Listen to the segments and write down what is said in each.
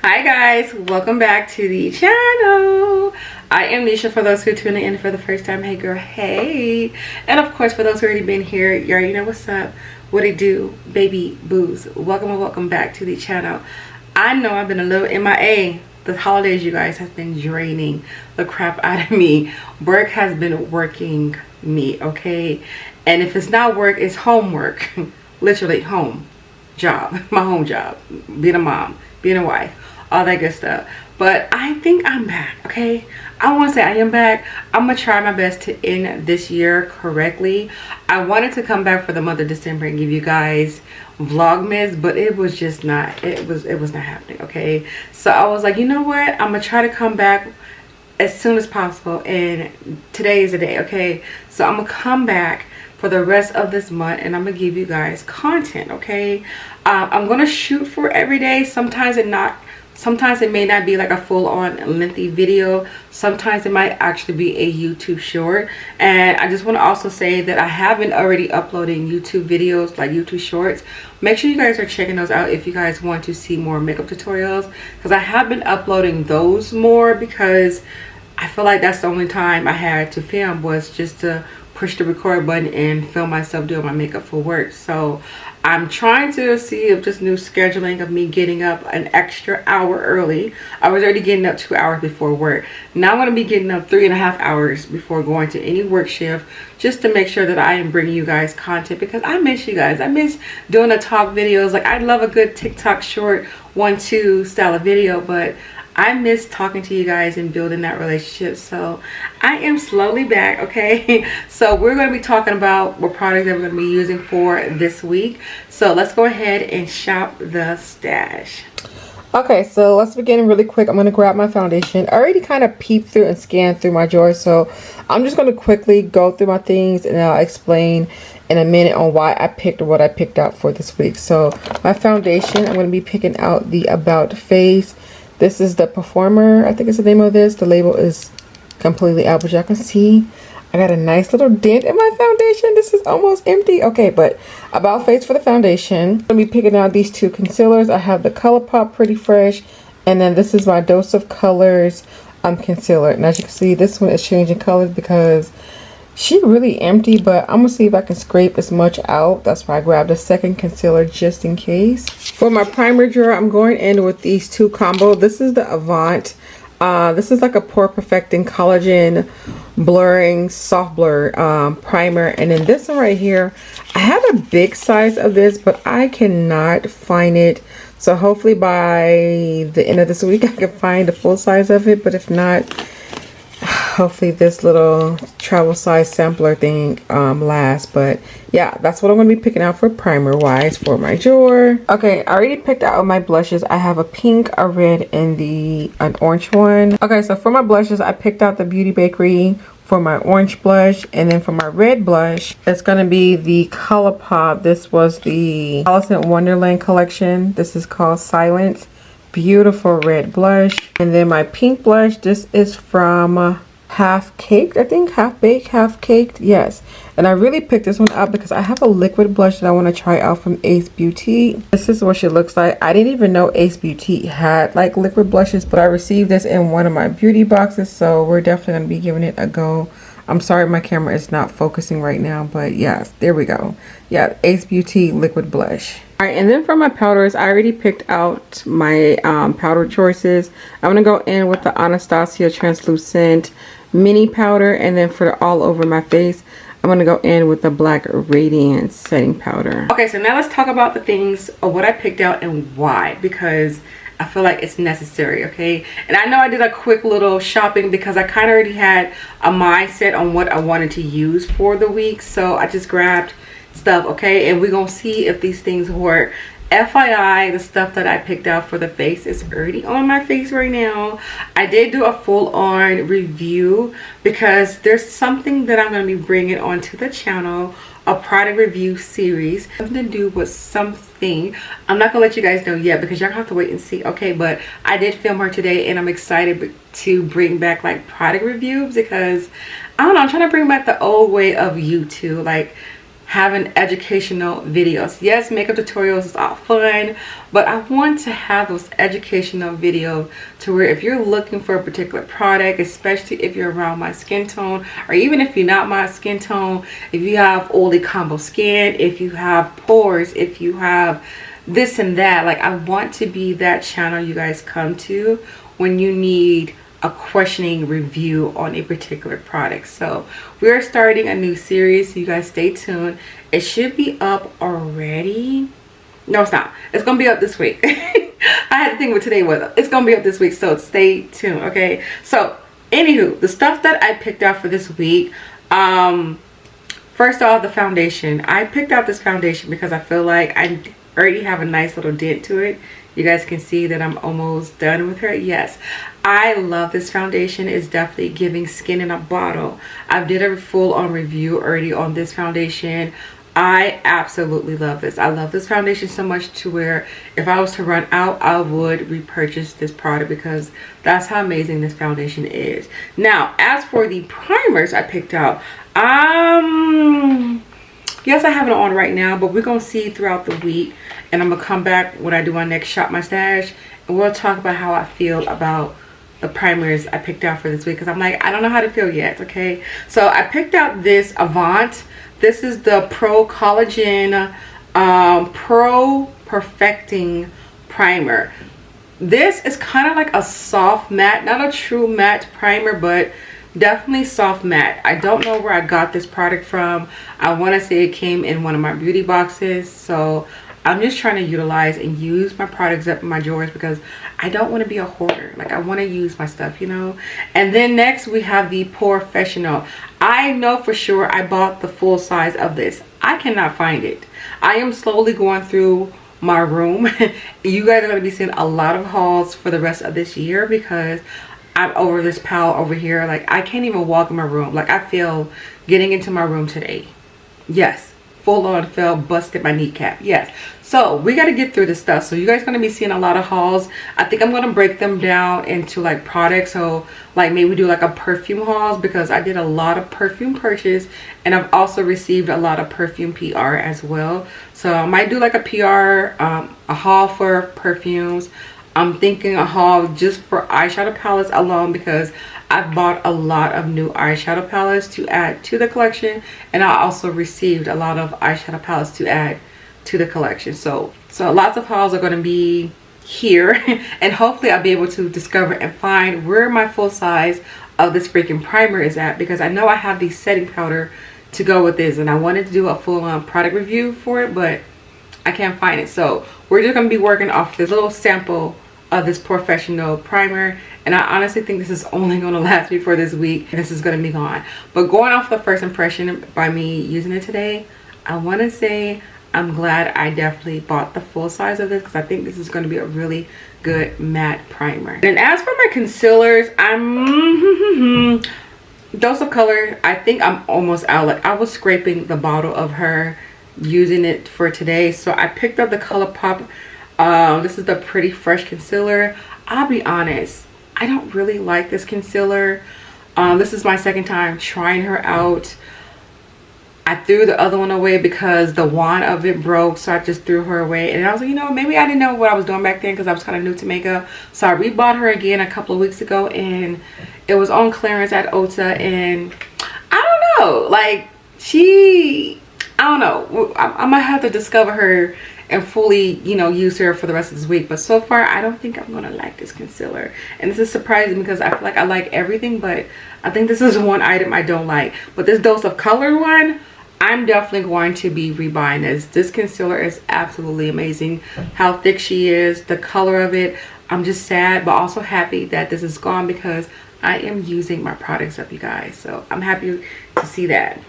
Hi guys, welcome back to the channel. I am Nisha, for those who are tuning in for the first time. Hey girl, hey. And of course, for those who already been here, you already know what's up, what it do, baby boos. Welcome and welcome back to the channel. I know I've been a little MIA. The holidays, you guys, have been draining the crap out of me. Work has been working me, okay? And if it's not work, it's homework. Literally home job, my home job, being a mom, being a wife, all that good stuff. But I think I'm back, okay? I want to say I am back. I'm gonna try my best to end this year correctly. I wanted to come back for the month of December and give you guys vlogmas, but it was just not, it was not happening, okay? So I was like, you know what, I'm gonna try to come back as soon as possible, and today is the day, okay? So I'm gonna come back for the rest of this month and I'm gonna give you guys content, okay? I'm gonna shoot for every day. Sometimes it may not be like a full-on lengthy video. Sometimes it might actually be a YouTube short. And I just want to also say that I have been already uploading YouTube videos, like YouTube shorts. Make sure you guys are checking those out if you guys want to see more makeup tutorials, because I have been uploading those more because I feel like that's the only time I had to film, was just to push the record button and film myself doing my makeup for work. So I'm trying to see if this new scheduling of me getting up an extra hour early. I was already getting up 2 hours before work. Now I'm going to be getting up 3.5 hours before going to any work shift, just to make sure that I am bringing you guys content, because I miss you guys. I miss doing the talk videos. Like, I love a good TikTok short 1-2 style of video, but I miss talking to you guys and building that relationship. So I am slowly back, okay? So we're going to be talking about what products that we're going to be using for this week. So let's go ahead and shop the stash. Okay, so let's begin really quick. I'm going to grab my foundation. I already kind of peeped through and scanned through my drawers, so I'm just going to quickly go through my things and I'll explain in a minute on why I picked what I picked out for this week. So my foundation, I'm going to be picking out the About Face. This is the Performer, I think is the name of this. The label is completely out, but y'all can see I got a nice little dent in my foundation. This is almost empty. Okay, but About Face for the foundation. I'm going to be picking out these two concealers. I have the ColourPop Pretty Fresh, and then this is my Dose of Colors concealer. And as you can see, this one is changing colors because she really empty, but I'm gonna see if I can scrape as much out. That's why I grabbed a second concealer just in case. For my primer drawer, I'm going in with these two combo. This is the Avant. This is like a pore perfecting collagen blurring soft blur primer, and then this one right here, I have a big size of this, but I cannot find it. So hopefully by the end of this week I can find the full size of it, but if not, hopefully this little travel size sampler thing lasts. But yeah, that's what I'm going to be picking out for primer wise for my drawer. Okay, I already picked out my blushes. I have a pink, a red, and an orange one. Okay, so for my blushes, I picked out the Beauty Bakery for my orange blush, and then for my red blush, it's going to be the ColourPop. This was the Alice in Wonderland collection. This is called Silence. Beautiful red blush. And then my pink blush, this is from Half Caked, I think. Half Baked, Half Caked, yes. And I really picked this one up because I have a liquid blush that I want to try out from Ace Beauty. This is what she looks like. I didn't even know Ace Beauty had like liquid blushes, but I received this in one of my beauty boxes, so we're definitely going to be giving it a go. I'm sorry my camera is not focusing right now, but yes, there we go. Yeah, Ace Beauty liquid blush. All right, and then for my powders, I already picked out my powder choices. I'm going to go in with the Anastasia Translucent Mini Powder, and then for the all over my face, I'm going to go in with the Black Radiance Setting Powder. Okay, so now let's talk about the things of what I picked out and why, because I feel like it's necessary, okay? And I know I did a quick little shopping because I kind of already had a mindset on what I wanted to use for the week, so I just grabbed stuff, okay? And we're gonna see if these things work. FYI, the stuff that I picked out for the face is already on my face right now. I did do a full-on review because there's something that I'm going to be bringing onto the channel, a product review series, something to do with something. I'm not going to let you guys know yet because y'all have to wait and see, okay? But I did film her today and I'm excited to bring back like product reviews because, I don't know, I'm trying to bring back the old way of YouTube. Like, having educational videos. Yes, makeup tutorials is all fun, but I want to have those educational videos to where if you're looking for a particular product, especially if you're around my skin tone, or even if you're not my skin tone, if you have oily combo skin, if you have pores, if you have this and that, like I want to be that channel you guys come to when you need a questioning review on a particular product. So we're starting a new series, so you guys stay tuned. It should be up already. No, it's not. It's gonna be up this week. I had to think what today was. It's gonna be up this week, so stay tuned. Okay, so anywho, the stuff that I picked out for this week, first off, the foundation. I picked out this foundation because I feel like I already have a nice little dent to it. You guys can see that I'm almost done with her. Yes, I love this foundation. It's definitely giving skin in a bottle. I did a full-on review already on this foundation. I absolutely love this. I love this foundation so much to where if I was to run out, I would repurchase this product because that's how amazing this foundation is. Now, as for the primers I picked out, yes, I have it on right now, but we're going to see throughout the week. And I'm going to come back when I do my next Shop My Stash. And we'll talk about how I feel about the primers I picked out for this week. Because I'm like, I don't know how to feel yet, okay? So I picked out this Avant. This is the Pro Collagen Pro Perfecting Primer. This is kind of like a soft matte. Not a true matte primer, but definitely soft matte. I don't know where I got this product from. I want to say it came in one of my beauty boxes. So I'm just trying to utilize and use my products up in my drawers because I don't want to be a hoarder. Like, I want to use my stuff, you know. And then next we have the Professional. I know for sure I bought the full size of this. I cannot find it. I am slowly going through my room. You guys are going to be seeing a lot of hauls for the rest of this year because I'm over this pile over here. Like, I can't even walk in my room. Like, I feel getting into my room today. Yes, full on fell, busted my kneecap. Yes, so we got to get through this stuff. So you guys going to be seeing a lot of hauls. I think I'm going to break them down into like products. So like maybe do like a perfume hauls because I did a lot of perfume purchase and I've also received a lot of perfume PR as well. So I might do like a PR, a haul for perfumes. I'm thinking a haul just for eyeshadow palettes alone because I've bought a lot of new eyeshadow palettes to add to the collection, and I also received a lot of eyeshadow palettes to add to the collection. So lots of hauls are going to be here and hopefully I'll be able to discover and find where my full size of this freaking primer is at because I know I have the setting powder to go with this and I wanted to do a full-on product review for it, but I can't find it. So we're just going to be working off this little sample of this Professional primer, and I honestly think this is only going to last me for this week and this is going to be gone. But going off the first impression by me using it today, I want to say I'm glad I definitely bought the full size of this because I think this is going to be a really good matte primer. And as for my concealers, I'm Dose of Color, I think I'm almost out. Like, I was scraping the bottle of her using it for today, so I picked up the ColourPop. This is the Pretty Fresh concealer. I'll be honest, I don't really like this concealer. This is my second time trying her out. I threw the other one away because the wand of it broke, so I just threw her away. And I was like, you know, maybe I didn't know what I was doing back then because I was kind of new to makeup. So I rebought her again a couple of weeks ago and it was on clearance at Ulta. And I don't know, like, I don't know. I might have to discover her and fully, you know, use her for the rest of this week. But so far, I don't think I'm gonna like this concealer. And this is surprising because I feel like I like everything, but I think this is one item I don't like. But this Dose of Color one, I'm definitely going to be rebuying this. This concealer is absolutely amazing. How thick she is, the color of it. I'm just sad, but also happy that this is gone because I am using my products up, you guys. So I'm happy to see that.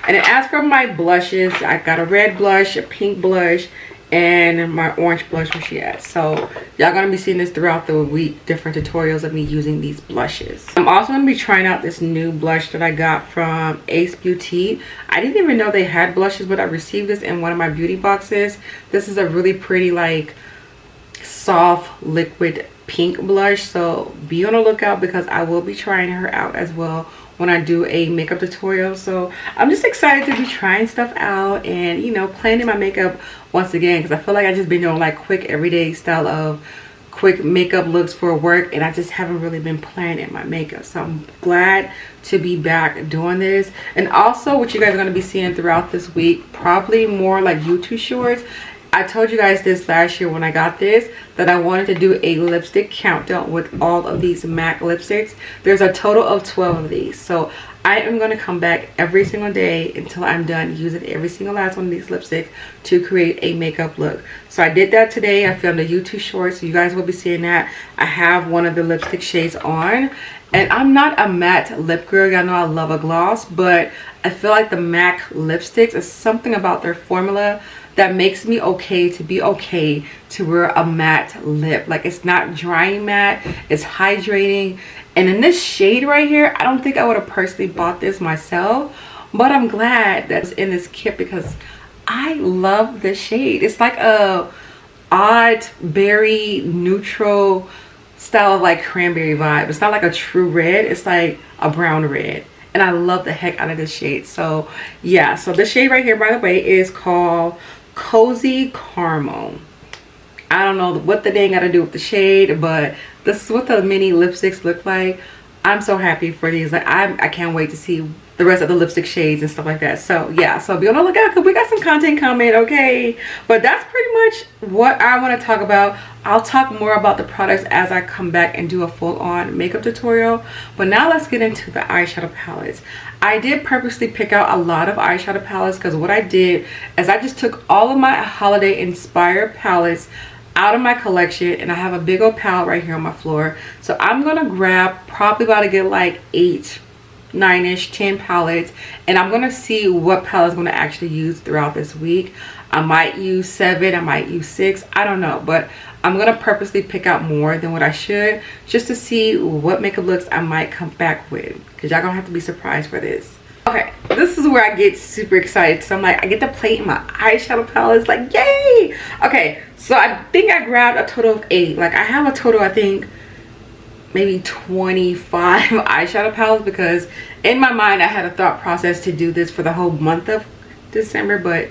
And then as for my blushes, I got a red blush, a pink blush, and my orange blush. Where she at? So y'all gonna be seeing this throughout the week, different tutorials of me using these blushes. I'm also gonna be trying out this new blush that I got from Ace Beauty. I didn't even know they had blushes, but I received this in one of my beauty boxes. This is a really pretty, like, soft liquid pink blush, so be on the lookout because I will be trying her out as well when I do a makeup tutorial. So I'm just excited to be trying stuff out and, you know, planning my makeup once again, because I feel like I just been doing like quick everyday style of quick makeup looks for work, and I just haven't really been planning my makeup. So I'm glad to be back doing this. And also what you guys are going to be seeing throughout this week, probably more like YouTube shorts. I told you guys this last year when I got this, that I wanted to do a lipstick countdown with all of these MAC lipsticks. There's a total of 12 of these. So I am going to come back every single day until I'm done using every single last one of these lipsticks to create a makeup look. So I did that today. I filmed a YouTube short, so you guys will be seeing that. I have one of the lipstick shades on. And I'm not a matte lip girl. Y'all know I love a gloss, but I feel like the MAC lipsticks is something about their formula that makes me okay to wear a matte lip. Like, it's not drying matte, it's hydrating. And in this shade right here, I don't think I would have personally bought this myself, but I'm glad that's in this kit because I love this shade. It's like a odd berry neutral style of like cranberry vibe. It's not like a true red, it's like a brown red. And I love the heck out of this shade. So yeah, so this shade right here, by the way, is called Cozy Caramel. I don't know what the dang got to do with the shade, but this is what the mini lipsticks look like. I'm so happy for these. Like, I can't wait to see the rest of the lipstick shades and stuff like that. So yeah, so be on the lookout because we got some content coming, okay? But that's pretty much what I want to talk about. I'll talk more about the products as I come back and do a full-on makeup tutorial. But now let's get into the eyeshadow palettes. I did purposely pick out a lot of eyeshadow palettes because what I did is I just took all of my holiday inspired palettes out of my collection, and I have a big old palette right here on my floor. So I'm gonna grab, probably about to get like 8, 9-ish, 10 palettes, and I'm gonna see what palette I'm gonna actually use throughout this week. I might use 7, I might use 6, I don't know, but I'm gonna purposely pick out more than what I should just to see what makeup looks I might come back with, because y'all gonna have to be surprised for this. Okay, this is where I get super excited. So I'm like, I get to play in my eyeshadow palettes, like yay. Okay, so I think I grabbed a total of 8. Like, I have a total, I think maybe 25 eyeshadow palettes, because in my mind I had a thought process to do this for the whole month of December, but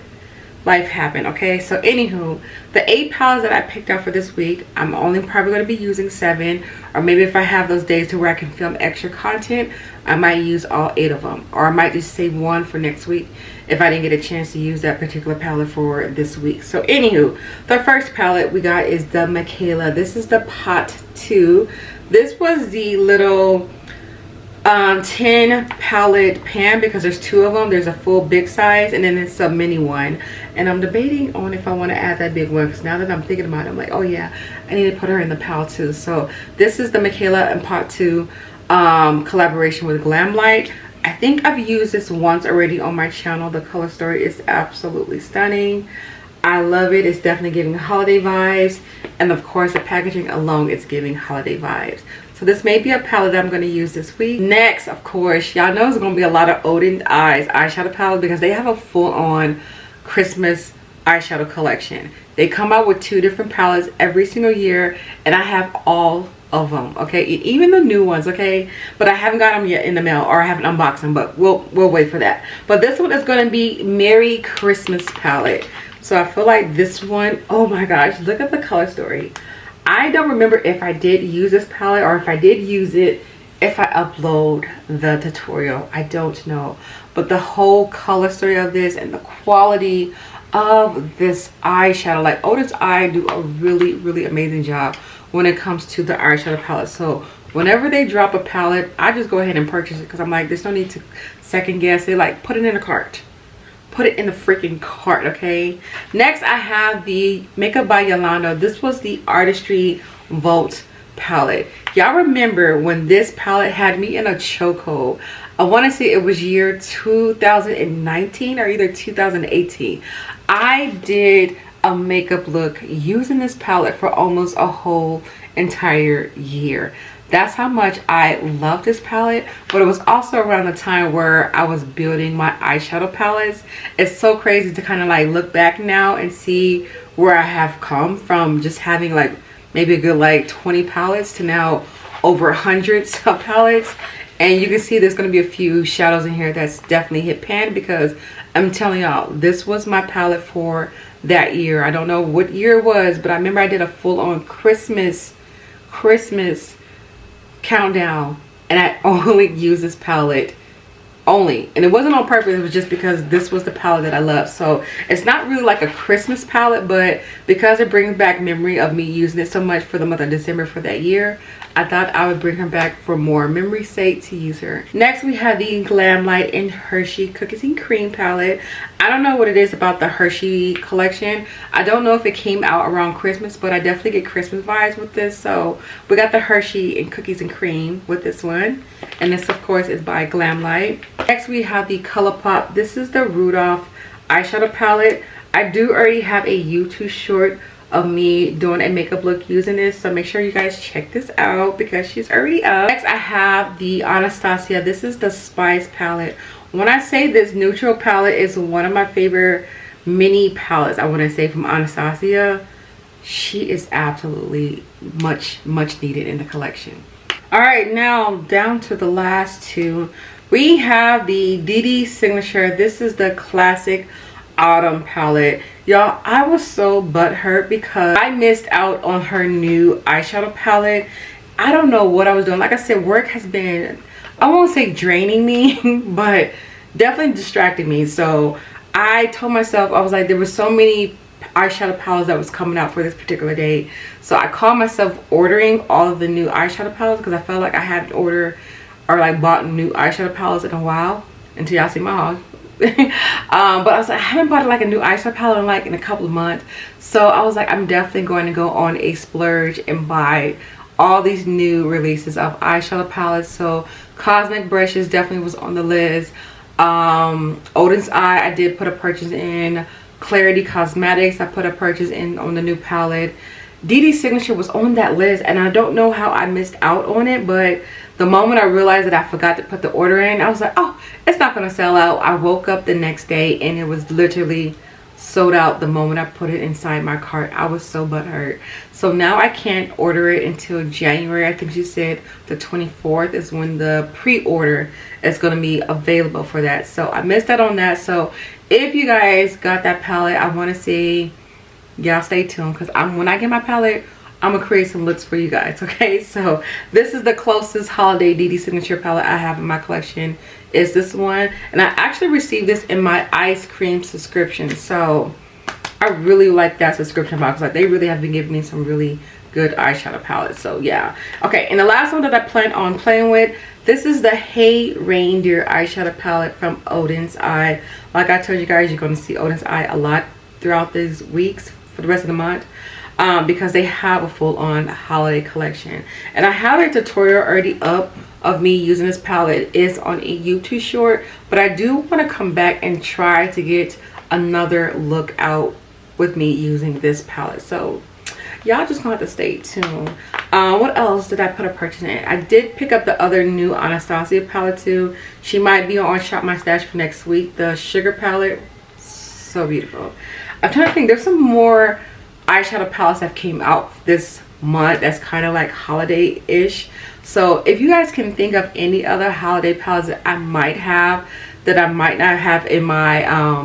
life happened. Okay, so anywho, the 8 palettes that I picked out for this week, I'm only probably going to be using 7, or maybe if I have those days to where I can film extra content, I might use all 8 of them, or I might just save one for next week if I didn't get a chance to use that particular palette for this week. So anywho, the first palette we got is the Michaela. This is the pot 2. This was the little 10 palette pan, because there's 2 of them. There's a full big size, and then it's a mini one, and I'm debating on if I want to add that big one, because now that I'm thinking about it, I'm like, oh yeah, I need to put her in the palette too. So this is the Michaela and pot 2 collaboration with Glamlight. I think I've used this once already on my channel. The color story is absolutely stunning. I love it. It's definitely giving holiday vibes, and of course the packaging alone is giving holiday vibes. So this may be a palette that I'm going to use this week. Next, of course, y'all know it's going to be a lot of Odin Eyes eyeshadow palette, because they have a full-on Christmas eyeshadow collection. They come out with 2 different palettes every single year, and I have all of them, okay, even the new ones, okay, but I haven't got them yet in the mail, or I haven't unboxed them, but we'll wait for that. But this one is going to be Merry Christmas palette. So I feel like this one, oh my gosh, look at the color story. I don't remember if I did use this palette, or if I did use it, if I upload the tutorial, I don't know. But the whole color story of this and the quality of this eyeshadow, like Otis Eye do a really amazing job when it comes to the eyeshadow palette. So whenever they drop a palette, I just go ahead and purchase it, because I'm like, there's no need to second guess it. Like, put it in a cart. Put it in the freaking cart, okay? Next, I have the Makeup by Yolanda. This was the Artistry Vault palette. Y'all remember when this palette had me in a chokehold? I want to say it was year 2019 or either 2018. I did a makeup look using this palette for almost a whole entire year. That's how much I love this palette. But it was also around the time where I was building my eyeshadow palettes. It's so crazy to kind of like look back now and see where I have come from, just having like maybe a good like 20 palettes to now over hundreds of palettes. And you can see there's going to be a few shadows in here that's definitely hit pan, because I'm telling y'all, this was my palette for that year. I don't know what year it was, but I remember I did a full-on Christmas countdown, and I only used this palette only, and it wasn't on purpose. It was just because this was the palette that I love. So it's not really like a Christmas palette, but because it brings back memory of me using it so much for the month of December for that year, I thought I would bring her back for more memory's sake to use her. Next, we have the Glam Light and Hershey Cookies and Cream palette. I don't know what it is about the Hershey collection. I don't know if it came out around Christmas, but I definitely get Christmas vibes with this. So we got the Hershey and Cookies and Cream with this one, and this of course is by Glam Light. Next, we have the ColourPop. This is the Rudolph eyeshadow palette. I do already have a YouTube short of me doing a makeup look using this, so make sure you guys check this out because she's already up. Next, I have the Anastasia. This is the Spice palette. When I say this neutral palette is one of my favorite mini palettes, I want to say, from Anastasia, she is absolutely much needed in the collection. All right, now down to the last two. We have the DD Signature. This is the classic autumn palette. Y'all, I was so butthurt because I missed out on her new eyeshadow palette. I don't know what I was doing. Like I said, work has been, I won't say draining me, but definitely distracting me. So I told myself, I was like, there were so many eyeshadow palettes that was coming out for this particular day. So I called myself ordering all of the new eyeshadow palettes because I felt like I hadn't ordered or like bought new eyeshadow palettes in a while, until y'all see my haul. But I was like, I haven't bought like a new eyeshadow palette in a couple of months. So I was like, I'm definitely going to go on a splurge and buy all these new releases of eyeshadow palettes. So Cosmic Brushes definitely was on the list. Odin's Eye, I did put a purchase in. Clarity Cosmetics, I put a purchase in on the new palette. DD Signature was on that list, and I don't know how I missed out on it, but the moment I realized that I forgot to put the order in, I was like, oh, it's not gonna sell out. I woke up the next day and it was literally sold out the moment I put it inside my cart. I was so butthurt. So now I can't order it until January. I think she said the 24th is when the pre-order is going to be available for that. So I missed out on that. So if you guys got that palette, I want to say y'all stay tuned, because when I get my palette, I'm gonna create some looks for you guys. Okay, so this is the closest holiday DD Signature palette I have in my collection, is this one. And I actually received this in my ice cream subscription, so I really like that subscription box. Like, they really have been giving me some really good eyeshadow palettes. So yeah. Okay, and the last one that I plan on playing with, this is the Hey Reindeer eyeshadow palette from Odin's Eye. Like I told you guys, you're going to see Odin's Eye a lot throughout these weeks for the rest of the month, because they have a full-on holiday collection. And I have a tutorial already up of me using this palette. It's on a YouTube short, but I do want to come back and try to get another look out with me using this palette. So y'all just gonna have to stay tuned. What else did I put a purchase in? I did pick up the other new Anastasia palette too. She might be on Shop My Stash for next week. The Sugar palette, so beautiful. I'm trying to think, there's some more eyeshadow palettes that came out this month that's kind of like holiday-ish. So if you guys can think of any other holiday palettes that I might have that I might not have in my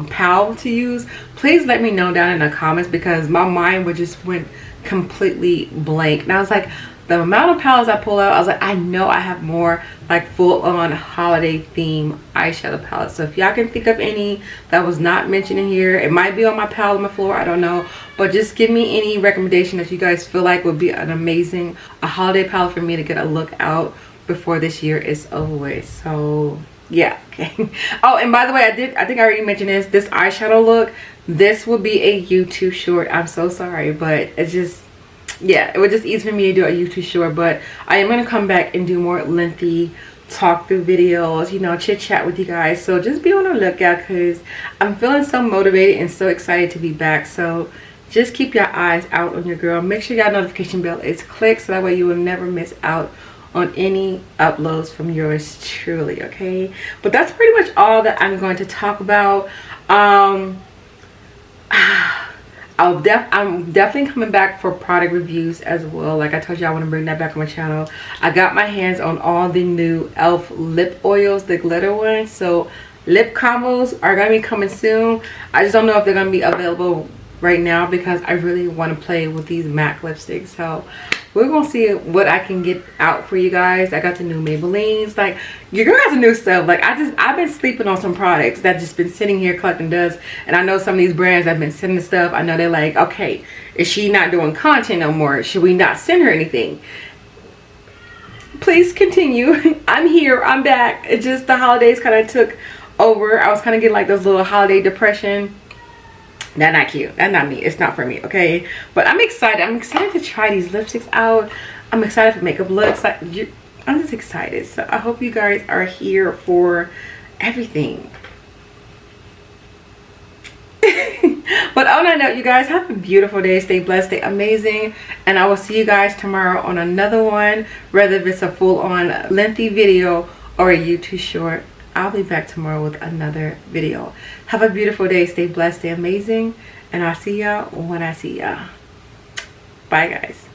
pal to use, please let me know down in the comments, because my mind would just went completely blank. And I was like, the amount of palettes I pull out, I was like, I know I have more like full-on holiday theme eyeshadow palettes. So if y'all can think of any that was not mentioned in here, it might be on my palette on the floor, I don't know, but just give me any recommendation that you guys feel like would be an amazing holiday palette for me to get a look out before this year is over with. So yeah. Okay. Oh, and by the way, I think I already mentioned this eyeshadow look, this will be a YouTube short. I'm so sorry, but it's just, yeah, it was just easy for me to do a YouTube short. But I am going to come back and do more lengthy talk through videos, you know, chit chat with you guys. So just be on the lookout, because I'm feeling so motivated and so excited to be back. So just keep your eyes out on your girl. Make sure your notification bell is clicked, so that way you will never miss out on any uploads from yours truly. Okay, but that's pretty much all that I'm going to talk about. I'm definitely coming back for product reviews as well. Like I told you, I want to bring that back on my channel. I got my hands on all the new e.l.f. lip oils, the glitter ones. So lip combos are going to be coming soon. I just don't know if they're going to be available right now because I really want to play with these MAC lipsticks. So we're gonna see what I can get out for you guys. I got the new Maybellines. Like, your girl has the new stuff. Like, I've been sleeping on some products that just been sitting here collecting dust. And I know some of these brands that have been sending stuff. I know they're like, okay, is she not doing content no more? Should we not send her anything? Please continue. I'm here, I'm back. It's just the holidays kind of took over. I was kind of getting like those little holiday depression. That's not cute. That's not me. It's not for me, okay? But I'm excited. I'm excited to try these lipsticks out. I'm excited for makeup looks. I'm just excited. So I hope you guys are here for everything. But on that note, you guys have a beautiful day. Stay blessed. Stay amazing. And I will see you guys tomorrow on another one. Whether if it's a full-on lengthy video or a YouTube short. I'll be back tomorrow with another video. Have a beautiful day. Stay blessed. Stay amazing. And I'll see y'all when I see y'all. Bye, guys.